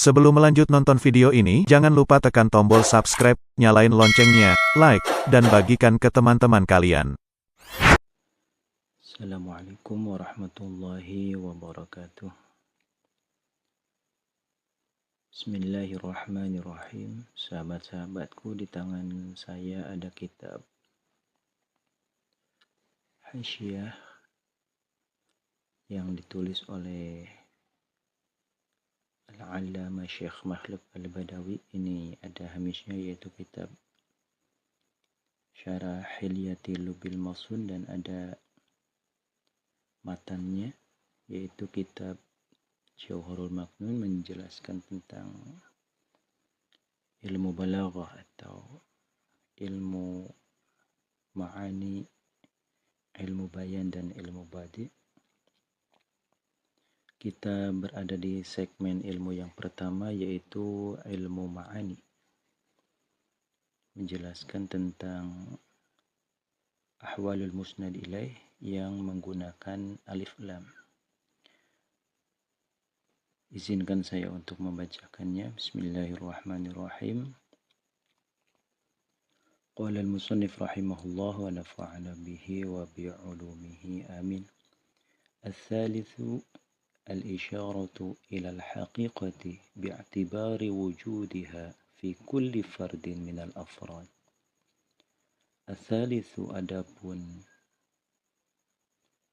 Sebelum melanjut nonton video ini, jangan lupa tekan tombol subscribe, nyalain loncengnya, like, dan bagikan ke teman-teman kalian. Assalamualaikum warahmatullahi wabarakatuh. Bismillahirrahmanirrahim. Sahabat-sahabatku, di tangan saya ada kitab Hasyiah yang ditulis oleh Al-Allamah Syekh Makhluf Al-Badawi. Ini ada hamisnya, yaitu kitab Syarah Hilyatil Lubil Masun, dan ada matannya, yaitu kitab Jauharul Maknun, menjelaskan tentang ilmu balaghah atau ilmu ma'ani, ilmu bayan, dan ilmu badi. Kita berada di segmen ilmu yang pertama, yaitu ilmu ma'ani, menjelaskan tentang ahwalul musnad ilaih yang menggunakan alif lam. Izinkan saya untuk membacakannya. Bismillahirrahmanirrahim. Qala al-musannif rahimahullah wa nafa'ana bihi wa bi'ulumihi amin. Al-thalithu al-isharatu ila al-haqiqati bi'atibari wujudiha fi kulli fardin minal afrad. Al-thalithu, adapun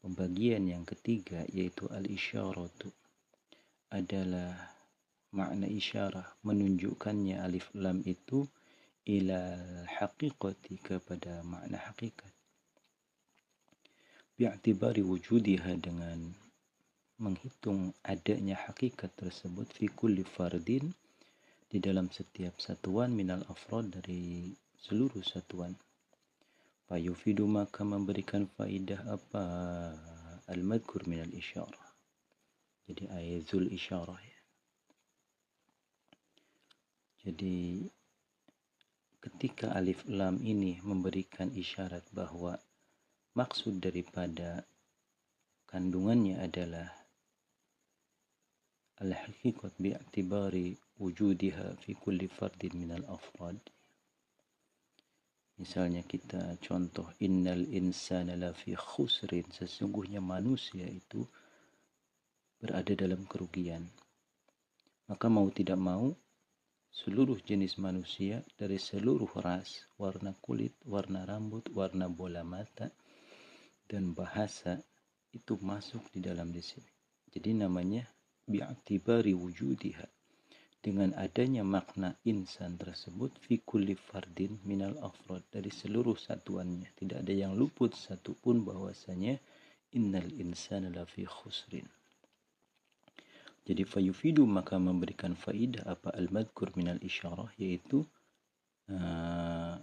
pembagian yang ketiga, yaitu al-isharatu, adalah makna isyarah, menunjukkannya alif lam itu ilal haqiqati, kepada makna hakikat, bi'atibari wujudiha, dengan menghitung adanya hakikat tersebut, fi kulli fardin, di dalam setiap satuan, minal afrad, dari seluruh satuan. Fayufidu, maka memberikan faidah apa, al-madhkur minal isyarah, jadi ayatul isyarah ya. Jadi ketika alif lam ini memberikan isyarat bahwa maksud daripada kandungannya adalah al-haqiqat bi'atibari wujudiha fi kulli fardin minal afrad. Misalnya kita contoh, innal insana lafi khusrin, sesungguhnya manusia itu berada dalam kerugian. Maka mau tidak mau, seluruh jenis manusia dari seluruh ras, warna kulit, warna rambut, warna bola mata, dan bahasa itu masuk di dalam di sini. Jadi namanya bi'atibari wujudiha, dengan adanya makna insan tersebut, fi kulli fardin minal afrad, dari seluruh satuannya. Tidak ada yang luput satupun bahwasanya innal insana lafi khusrin. Jadi fayufidu, maka memberikan faidah apa, al-madhkur minal isyarah, yaitu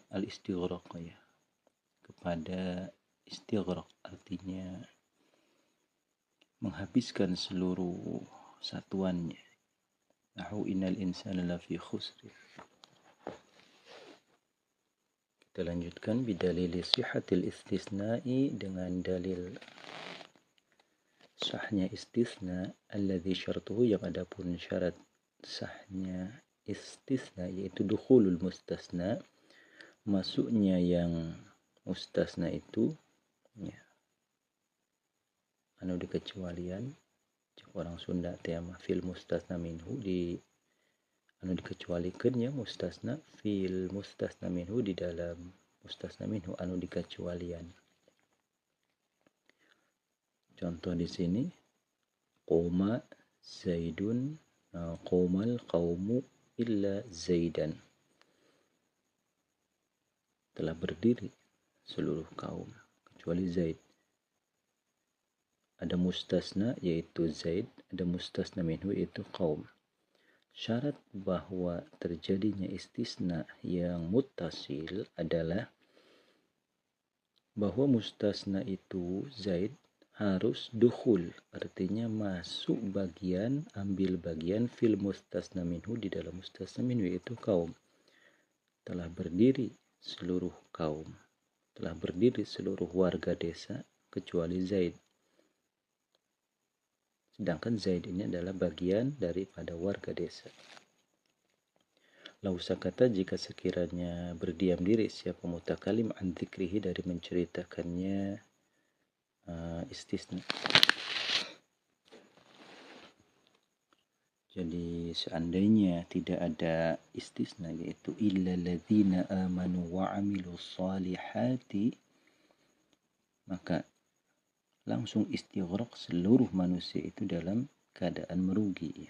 al-istighraq ya, kepada istighraq, artinya menghabiskan seluruh satuannya. Nahu innal insana lafi khusr. Kita lanjutkan, bidalili sihhatil istisna'i, dengan dalil sahnya istisna, alladhi syartuhu, yang adapun syarat sahnya istisna, yaitu dukhulul mustasna, masuknya yang mustasna itu ya, anu dikecualian, cek orang Sunda tema fil mustasna minhu, di anu dikecualikannya mustasna, fil mustasna minhu, di dalam mustasna minhu anu dikecualian. Contoh di sini, qoma zaidun, qomal qaumu illa zaidan, telah berdiri seluruh kaum kecuali Zaid. Ada mustasna yaitu Zaid, ada mustasna minhu yaitu qaum. Syarat bahwa terjadinya istisna yang muttasil adalah bahwa mustasna itu Zaid harus dukhul, artinya masuk bagian, ambil bagian fil mustasna minhu, di dalam mustasna minhu yaitu kaum. Telah berdiri seluruh kaum, telah berdiri seluruh warga desa kecuali Zaid. Sedangkan Zaid ini adalah bagian daripada warga desa. Lau sakata, jika sekiranya berdiam diri siapa mutakalim an dzikrihi, dari menceritakannya, istisna. Jadi seandainya tidak ada istisna, yaitu illa ladzina amanu wa amilus salihati, maka langsung istighraq seluruh manusia itu dalam keadaan merugi.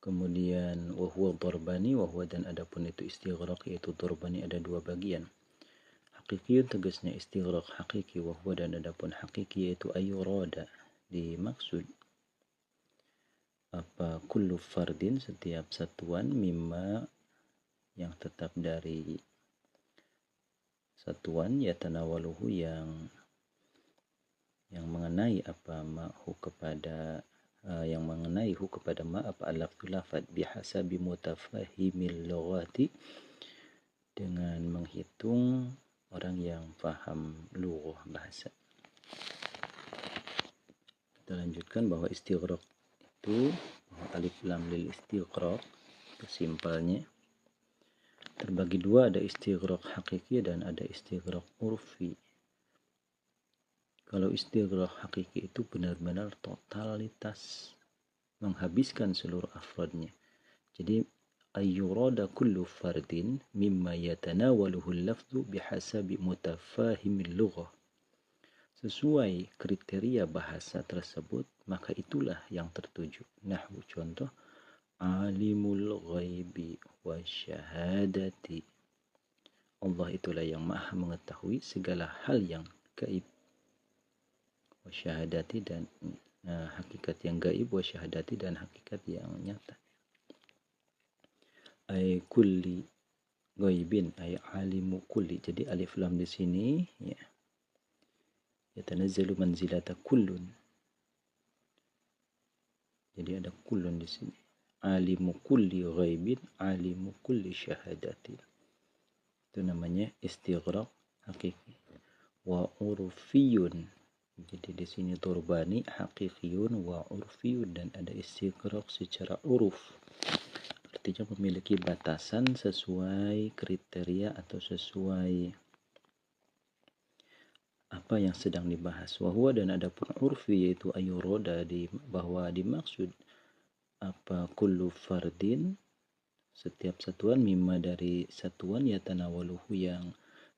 Kemudian wahwa darbani, wahwa dan adapun itu istighraq, yaitu darbani ada dua bagian. Hakiki tegasnya istighraq hakiki, wahwa dan adapun hakiki yaitu ayurada, dimaksud apa kullu fardin, setiap satuan, mimma yang tetap dari satuan, yatanawaluhu yang mengenai apa ma'hu kepada yang mengenai hu kepada ma apa al-lafzu lafad, bihasabi mutafahimil lughati, dengan menghitung orang yang paham lughah bahasa. Kita lanjutkan bahwa istighraq itu, bahwa alif lam lil istighraq itu simpelnya terbagi dua, ada istighraq hakiki dan ada istighraq urfi. Kalau istighraq hakiki itu benar-benar totalitas, menghabiskan seluruh afradnya. Jadi ayyurada kullu fardin mimma yatanawaluhu al-lafzu bihasabi mutafahimil lughah. Sesuai kriteria bahasa tersebut, maka itulah yang tertuju. Nahwu contoh, alimul ghaibi wasyahadati. Allah itulah yang maha mengetahui segala hal yang gaib. Wasyahadati, dan hakikat yang gaib, wasyahadati, dan hakikat yang nyata. Ay kulli ghaibin, ay alimu kulli. Jadi alif lam di sini ya, yatanazzalu manzilata kullun. Jadi ada kullun di sini. Alimu kulli ghaibin, alimu kulli syahadati. Itu namanya istighraq hakiki. Wa urfiyun. Jadi di sini turbani hakikiyun wa urfiyun, dan ada istighraq secara uruf. Artinya memiliki batasan sesuai kriteria atau sesuai apa yang sedang dibahas. Wahwa dan adapun urfi, yaitu ayuroda, bahwa dimaksud apa kullu fardin, setiap satuan, mimma dari satuan, yatanawaluhu yang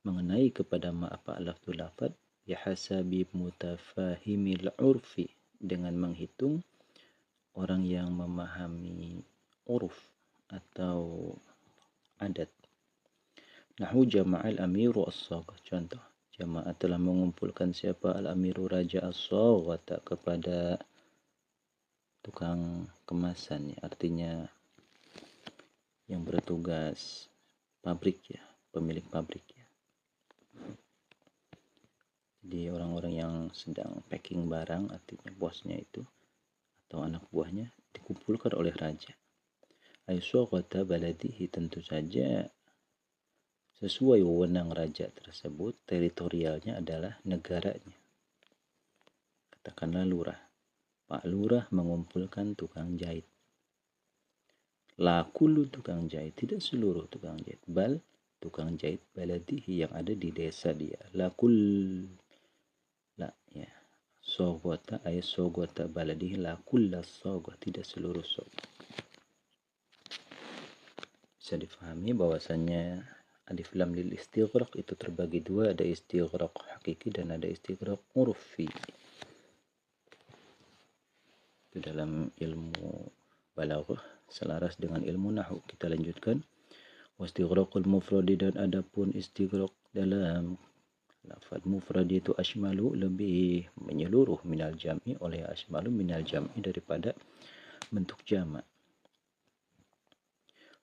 mengenai kepada ma apa lafzul lafad, bihasabi mutafahimil urfi, dengan menghitung orang yang memahami uruf atau adat. Nahu jama'al amiru as-saghah, contoh, jamaah telah mengumpulkan siapa al-amiru raja as-saghah kepada tukang kemasan, ya, artinya yang bertugas pabrik, ya, pemilik pabrik, ya. Jadi orang-orang yang sedang packing barang, artinya bosnya itu atau anak buahnya, dikumpulkan oleh raja. Aisyata baladihi, tentu saja sesuai wewenang raja tersebut, teritorialnya adalah negaranya. Katakanlah lurah. Pak Lurah mengumpulkan tukang jahit. La kullu tukang jahit, tidak seluruh tukang jahit. Bal tukang jahit baladihi, yang ada di desa dia. La kull, la, ya. Sogota ay sogota baladihi, la kulla sogota, tidak seluruh sogota. Bisa difahami bahwasannya alif lam lil istighraq itu terbagi dua, ada istighraq hakiki dan ada istighraq urfi. Itu dalam ilmu balaghah selaras dengan ilmu nahwu. Kita lanjutkan. Wastighraqul mufradi, dan adapun istighraq dalam lafaz mufrad itu ashmalu, lebih menyeluruh, minal jam'i, oleh ashmalu minal jam'i, daripada bentuk jamak.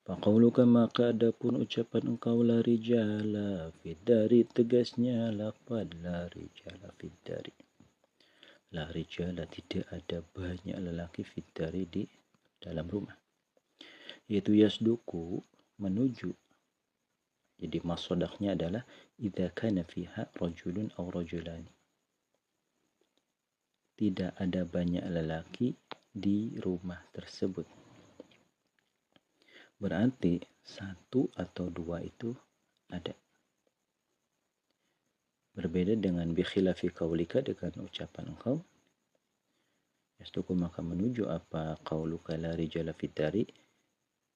Faqauluka, maka adapun ucapan engkau, la rijala fiddari, tegasnya lafaz la rijala fiddari. La rijala, tidak ada banyak lelaki, fiddari, di dalam rumah. Yaitu yasduku, menuju. Jadi masodaknya adalah idza kana fiha rajulun aw rajulani. tidak ada banyak lelaki di rumah tersebut. Berarti satu atau dua itu ada. Berbeda dengan bikhilafi qaulika, dengan ucapan engkau. Yasduku, maka menuju apa qauluka la rijala fid dari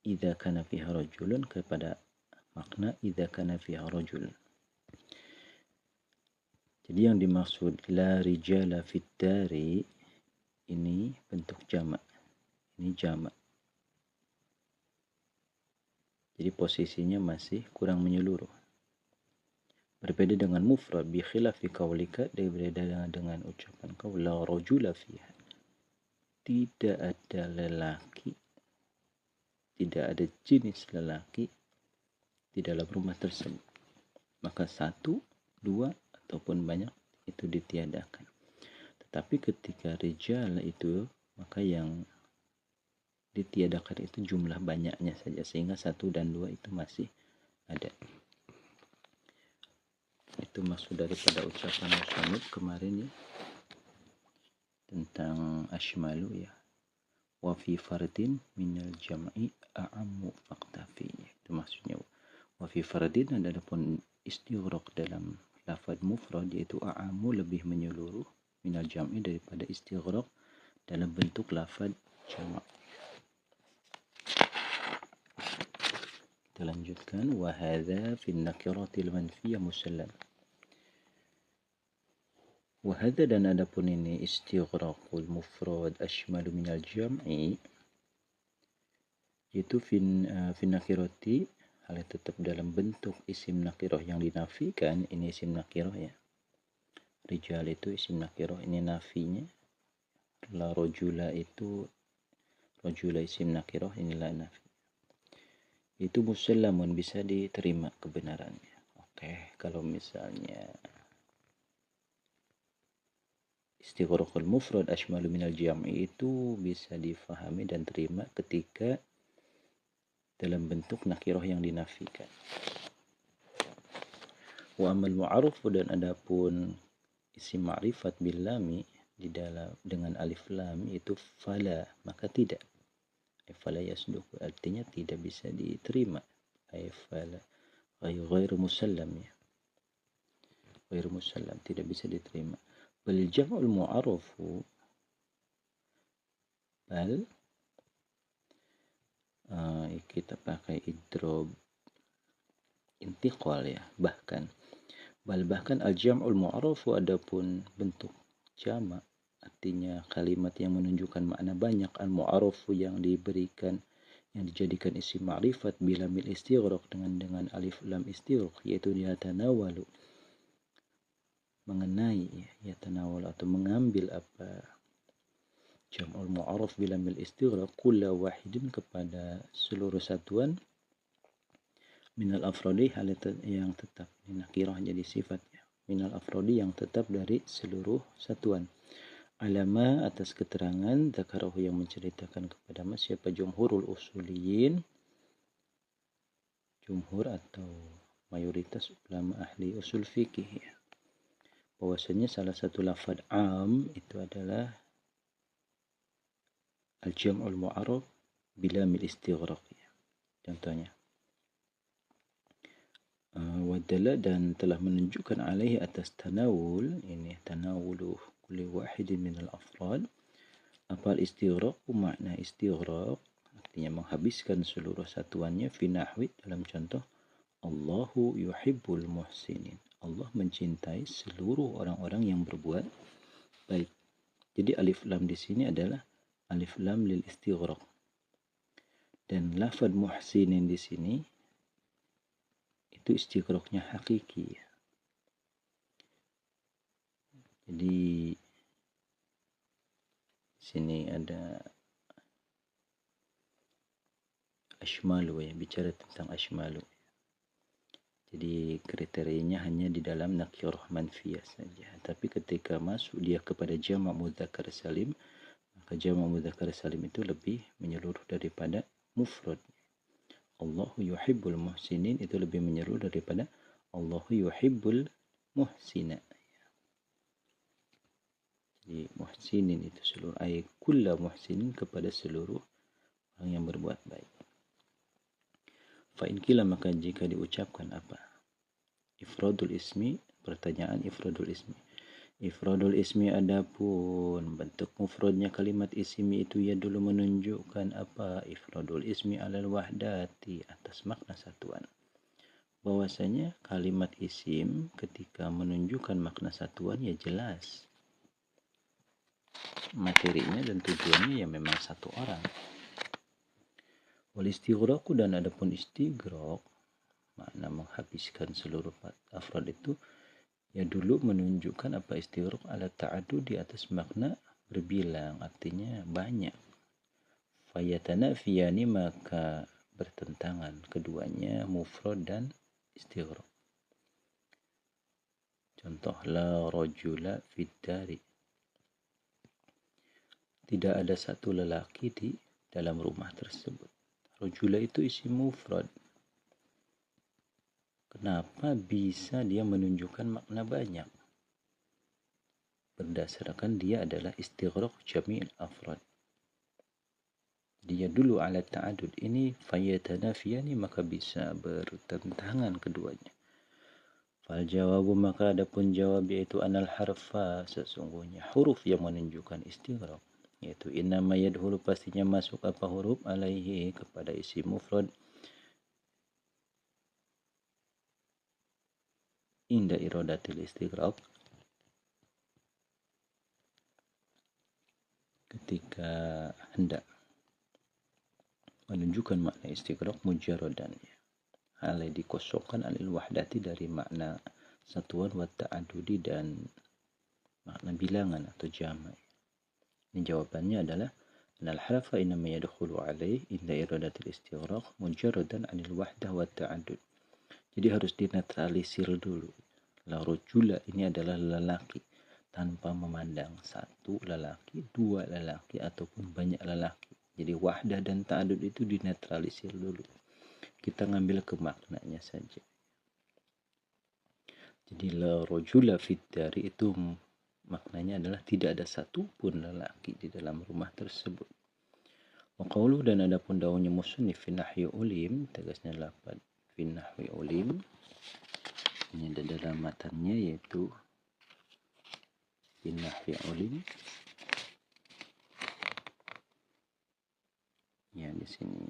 idza kana fiha rajulun, kepada makna idza kana fiha rajul. Jadi yang dimaksud la rijala fid dari ini bentuk jamak. Ini jamak. Jadi posisinya masih kurang menyeluruh. Berbeda dengan mufrad bi khilafi qaulika, berbeda dengan ucapan kau la rajula fiha. Tidak ada lelaki, tidak ada jenis lelaki di dalam rumah tersebut. Maka satu, dua, ataupun banyak itu ditiadakan. Tetapi ketika rijal itu, maka yang ditiadakan itu jumlah banyaknya saja, sehingga satu dan dua itu masih ada. Itu maksud daripada ucapan musannif kemarin ya, tentang ashmalu ya. Wa fi fardin minal jam'i a'ammu faqtafi. Itu maksudnya. Wa fi fardin, dan adapun istighraq dalam lafaz mufrad yaitu a'ammu, lebih menyeluruh, minal jam'i, daripada istighraq dalam bentuk lafaz jamak. Kita lanjutkan. Wa hadza fi an-nakiratil manfiyah musallam. Wa hadza, dan adapun ini istighraqul mufrad ashmalu minal jam'i, yaitu fi nakirati, hal tetap dalam bentuk isim nakirah yang dinafikan. Ini isim nakirah ya. Rijal itu isim nakirah, ini nafinya. La rajula itu, rajula isim nakirah, inilah nafi. Itu musallamun, bisa diterima kebenarannya. Oke, kalau misalnya istighraqul mufrad ashmalu minal jam'i itu bisa difahami dan terima ketika dalam bentuk nakirah yang dinafikan. Wa amal mu'arraf, dan adapun isim ma'rifat bil lami, di dalam dengan alif lam, itu fala, maka tidak. Fala yasduq, artinya tidak bisa diterima. Fala ghairu musallam ya. Ghairu musallam, tidak bisa diterima. Bal jam'ul mu'arrafu, bal kita pakai idrob intiqal ya, bahkan al-jam'ul mu'arrafu, adapun bentuk jamak, artinya kalimat yang menunjukkan makna banyak, al-mu'arrafu yang diberikan, yang dijadikan isim ma'rifat bila mil istighraq, dengan alif lam istighraq, yaitu yatanawalu, mengenai, yatanawalu atau mengambil apa jam'ul mu'arraf bila mil istighraq kulla wahidin, kepada seluruh satuan, minal afrodi, hal yang tetap, nakirah jadi sifatnya, minal afrodi yang tetap dari seluruh satuan, alama atas keterangan, dzakarahu yang menceritakan kepada siapa, jumhurul usuliyin, jumhur atau mayoritas ulama ahli usul fikih ya, bahwasanya salah satu lafaz am itu adalah al-jam'ul mu'arraf bila mil istighraq ya. Contohnya wadalla, dan telah menunjukkan alaihi atas tanawul, ini tanawulu kulli wahidin minal afrad, apa istighraq, makna istighraq artinya menghabiskan seluruh satuannya, fi nahwi, dalam contoh Allahu yuhibbul muhsinin, Allah mencintai seluruh orang-orang yang berbuat baik. Jadi alif lam di sini adalah alif lam lil istighraq, dan lafaz muhsinin di sini itu istighraqnya hakiki. Jadi sini ada ashmalu ya, bicara tentang ashmalu. Jadi kriterianya hanya di dalam nakirah manfiyah saja. Tapi ketika masuk dia kepada jamak mudzakkar salim, maka jamak mudzakkar salim itu lebih menyeluruh daripada mufrad. Allahu yuhibbul muhsinin itu lebih menyeluruh daripada Allahu yuhibbul muhsina. Di muhsinin itu seluruh, kulla muhsinin, kepada seluruh orang yang berbuat baik. Fa'in kila, maka jika diucapkan apa? Ifradul ismi, pertanyaan ifradul ismi. Ifradul ismi adapun bentuk mufradnya kalimat ismi itu ya dulu menunjukkan apa? Ifradul ismi alal wahdati, atas makna satuan. Bahwasanya kalimat isim ketika menunjukkan makna satuan ya jelas materinya dan tujuannya ya memang satu orang. Wal istighraqu, dan adapun istighraq makna menghabiskan seluruh afrad itu ya dulu menunjukkan apa? Istighraq ala ta'adud, di atas makna berbilang, artinya banyak. Fayatanafiyani, maka bertentangan keduanya, mufrad dan istighraq. Contoh, la rajula fid dari, tidak ada satu lelaki di dalam rumah tersebut. Rajula itu isim mufrad. Kenapa bisa dia menunjukkan makna banyak? Berdasarkan dia adalah istighraq jami'il afrad. Dia dulu ala ta'adud, ini fayatanafiyani, maka bisa bertentangan keduanya. Fal jawabu, maka adapun jawab yaitu anal harfa, sesungguhnya huruf yang menunjukkan istighraq, yaitu innama yadhulu, pastinya masuk apa? Huruf alaihi, kepada isim mufrad, inda iradatil istighraq, ketika hendak menunjukkan makna istighraq mujarradan, halai dikosongkan anil wahdati, dari makna satuan, wa ta'adudi, dan makna bilangan atau jama'. Ini jawabannya adalah anal harfa innama yadkhulu alaih inda iradatil istighraq mujarradan anil wahdah wa ta'adud. Jadi harus dinetralisir dulu. La rajula, ini adalah lelaki, tanpa memandang satu lelaki, dua lelaki, ataupun banyak lelaki. Jadi wahdah dan ta'adud itu dinetralisir dulu. Kita ngambil ke maknanya saja. Jadi la rajula fid dari itu maknanya adalah tidak ada satu pun lelaki di dalam rumah tersebut. Wa qawluhu, dan adapun daunnya musannif fi nahwi ulim, tegasnya lafaz fi nahwi ulim, ini ada dalam matanya, yaitu fi nahwi ulim. Ya, di sini.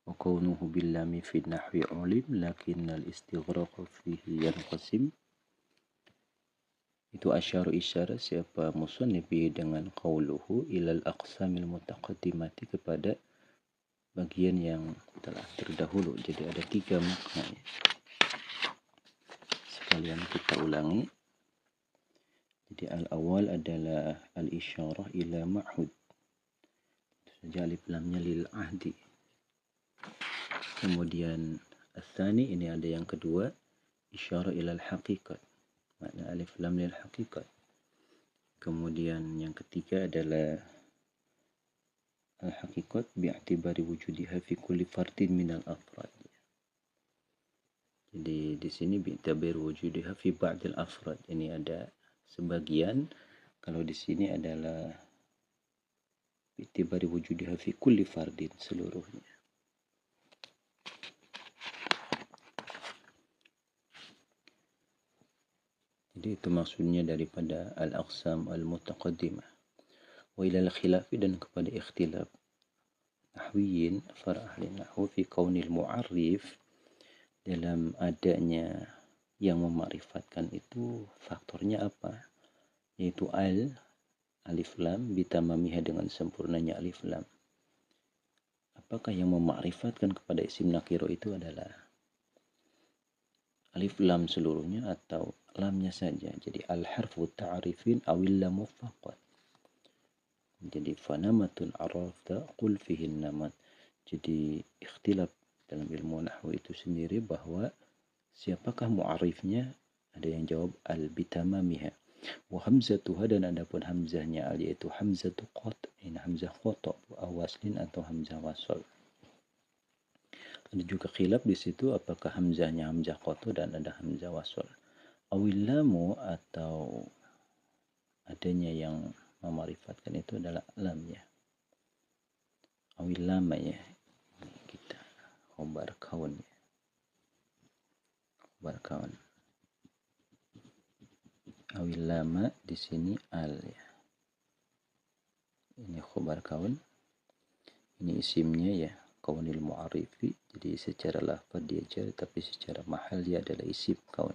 Wa qawluhu billami fi nahwi ulim lakinnal istighraq fihi yanqasim. Itu asyaru isyarah siapa musannif dengan qawluhu ilal aqsamil mutaqaddimati, kepada bagian yang telah terdahulu. Jadi ada 3 maknanya. Sekalian kita ulangi. Jadi al-awwal adalah al-isyarah ila ma'hud. Saja alif lamnya lil ahdi. Kemudian al-thani, ini ada yang kedua, isyarah ila al-haqiqat, makna alif lam lil haqiqat. Kemudian yang ketiga adalah al-haqiqat bi'tibari wujudiha fi kulli fardin minal afrad. Jadi di sini bi'tibari wujudiha fi ba'dil afrad. Ini ada sebagian. Kalau di sini adalah bi'tibari wujudiha fi kulli fardin, seluruhnya. Jadi itu maksudnya daripada al-aqsam al-mutaqaddimah. Wa ila al-khilafi, dan kepada ikhtilaf nahwiyin, para ahli nahwu, fi kaunil mu'arrif, dalam adanya yang memakrifatkan itu faktornya apa? Yaitu alif lam bitamamiha, dengan sempurnanya alif lam. Apakah yang memakrifatkan kepada isim nakiro itu adalah alif lam seluruhnya atau lamnya saja? Jadi al-harfu ta'rifin awil lamu faqat. Jadi fanamatun arafta qul fihin namat. Jadi ikhtilaf dalam ilmu nahwu itu sendiri bahwa siapakah mu'arifnya? Ada yang jawab al-bitamamiha. Wa hamzatuha, dan adapun hamzahnya al, yaitu hamzatu qat, ini hamzah qata awaslin atau hamzah wasal. Ada juga khilaf di situ, apakah hamzahnya hamzah qata dan ada hamzah wasal. Awil lamu, atau adanya yang memarifatkan itu adalah lam ya. Awil lama ya. Ini kita khobar kaun ya. Khobar kaun. Awil lama di sini al ya. Ini khobar kaun. Ini isimnya ya. Kaunil mu'arifi. Jadi secara lafaz dia jar, tapi secara mahal dia adalah isim kaun.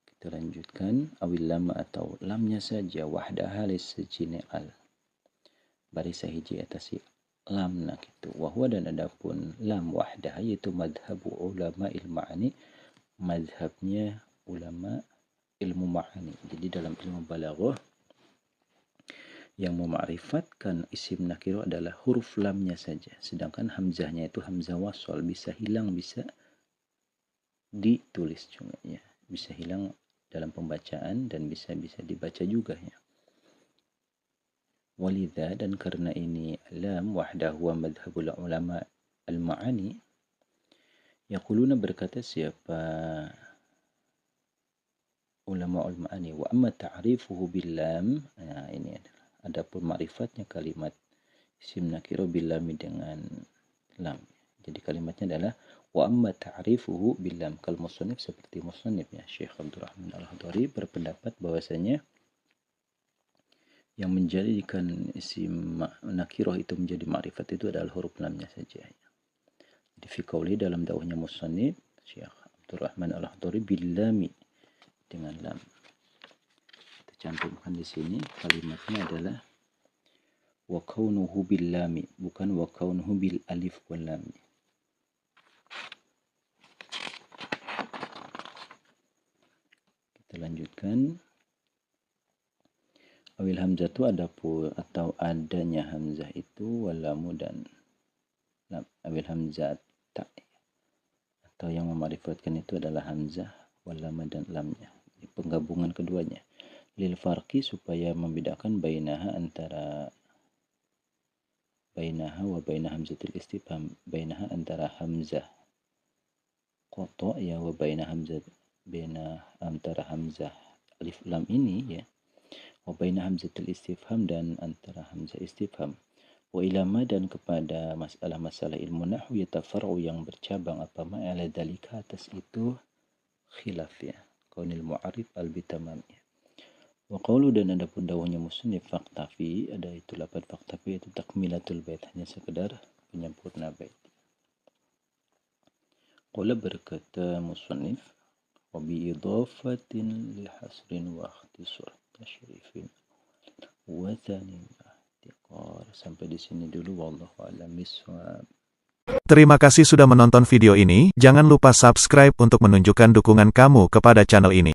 Kita lanjutkan. Awil lama atau lamnya saja. Wahdaha lisajini al. Barisah hiji atas lam nak itu. Wahwa dan adapun lam wahdaha yaitu madhabu ulama ilma'ani. Madhabnya ulama ilmu ma'ani. Jadi dalam ilmu balaghah yang mema'rifatkan isim nakiro adalah huruf lamnya saja. Sedangkan hamzahnya itu hamzah wasol. Bisa hilang, bisa ditulis juga ya. Bisa hilang dalam pembacaan dan bisa dibaca juga ya. Walidha dan karena ini lam wahdahu wa madhabul ulama al-ma'ani. Yaquluna berkata siapa ulama al-ma'ani. Wa amma ta'rifuhu bil lam. Nah ini adalah. Adapun ma'rifatnya kalimat isim nakiro bil lam dengan lam. Jadi kalimatnya adalah wa amma ta'rifuhu bil lam. Kal musannif seperti musannif ya. Syekh Abdul Rahman Al-Hadari berpendapat bahwasanya yang menjadikan isim nakirah itu menjadi ma'rifat itu adalah huruf lamnya saja. Jadi fi qauli dalam dakwahnya musannif Syekh Abdul Rahman Al-Hadari bil lami dengan lam. Kita cantumkan di sini kalimatnya adalah wa kaunuhu bil lami, bukan wa kaunuhu bil alif wal lam. Kita lanjutkan. Awil hamzah itu atau adanya hamzah itu walamu dan lam. Awil hamzah tak atau yang memarifatkan itu adalah hamzah walama dan lamnya. Penggabungan keduanya. Lil farqi supaya membedakan bainaha wa baina hamzatil istifham. Bainaha antara hamzah qata ya wa baina antara hamzah alif lam ini ya. Wa baina hamzatul istifham dan antara hamzah istifham. Wa ilama dan kepada masalah-masalah ilmu nahwu yatafar'u yang bercabang apa ma'ala dalika atas itu khilaf ya. Kaunil mu'arif al-bitamam ya. Wa qawlu dan adapun dawahnya musannif faqtafi, ada itu lapan faqtafi itu takmilatul bait, hanya sekedar penyempurna bait. Qala berkata musannif wa bi idafatin li hasrin wa ikhtisar tasyrifin wa thanin ihtiqar. Sampai di sini dulu, wallahu a'lam bishawab. Terima kasih sudah menonton video ini. Jangan lupa subscribe untuk menunjukkan dukungan kamu kepada channel ini.